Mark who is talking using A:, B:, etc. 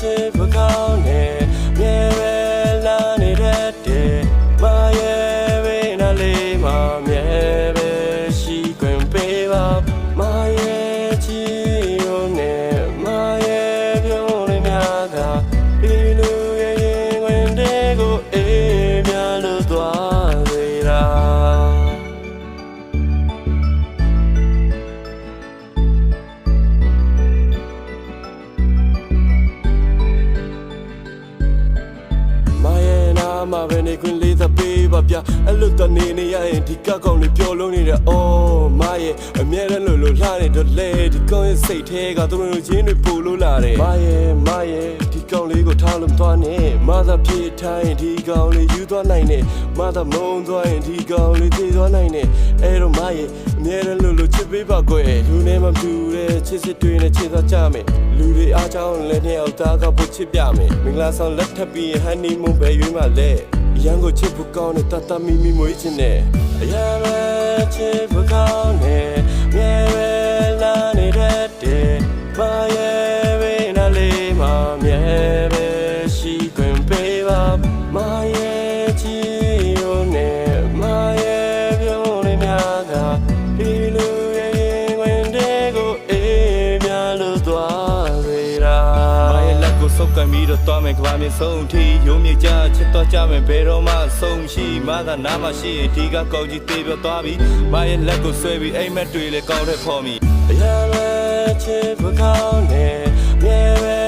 A: ချစ်ဖို့ကောင်းတယ်မြဲပဲလာနေတဲ့တဲ့မရဲ့ဘေးနားလေးမှာမြဲပဲရှိခွင့်ပေးပါမရဲ့ချစ်ရုံနဲ့မရဲ့ပြုံးလေးများကဒီလူရဲ့ရင်ဝင်တဲ့ကိုအေးမြလို့သွားစေတာမပဲနေခွင့်လေးသပေးပါဗျအဲ့လိုတနေနေရရင်ဒီကောက်ကောင်လေးပျော်လုံးနေတဲ့အော်မရဲ့အမြဲတမ်းလို့လှနေတော့လေဒီကောင်ရဲ့စိတ်ထဲကသူတို့ချင်းတွေပို့လို့လာတယ်မရဲ့ဒီကောင်လေးကိုထားလို့သွားနေမသာပြေးထိုင်းဒီကောင်လေးယူသွားနိုင်နေမသာမုံသွားရင်ဒီကောင်လေးပြေးသွားနိုင်နေအဲ့တော့မရဲ့အမြဲတမ်းလို့ချစ်ပေးပါကွယ်လူနဲ့မပြူတဲ့ချစ်စစ်တွေနဲ့ချစ်သွားကြမယ်လူတွေအားကြောင့်လည်းနှစ်ယောက်သားကပို့ချစ်ပြမယ်မင်္ဂလာဆောင်လက်ထပ်ပြီးဟန်နီမွန်းပဲရွေးမှလဲရန်ကိုချစ်ဖို့ကောင်းတဲ့တတမီမီမွေးချင်တယ်အရာပဲချစ်ဖို့ကောင်းတယ်မြဲပဲလာနေတဲ့တဲ့မရဲ့ဘေးနားလေးမှာမြဲပဲရှိခွင့်ပေးပါမရဲ့ချစ်ရုံနဲ့မရဲ့ပြုံးလေးများကဒီလူရဲ့ရင်ဝင်တဲ့ကိုအေးမြလို့သွားစေတာမရဲ့လက်ကိုစုပ်ကန်ပြီးတော့သွားမယ်ကဘာမြေဆုံးထီရုံးမြေကြချစ်တော့ကြမယ်ဘယ်တော့မှဆုံးရှိမသာနာမရှိရင်ဒီကကောက်ကြီးသေးပြသွားပြီမရဲ့လက်ကိုဆွဲပြီးအိမ်မက်တွေလည်းကောင်းတဲ့ဖော်မိအရာပဲချစ်ဖို့ကောင်းတယ်မြဲပဲ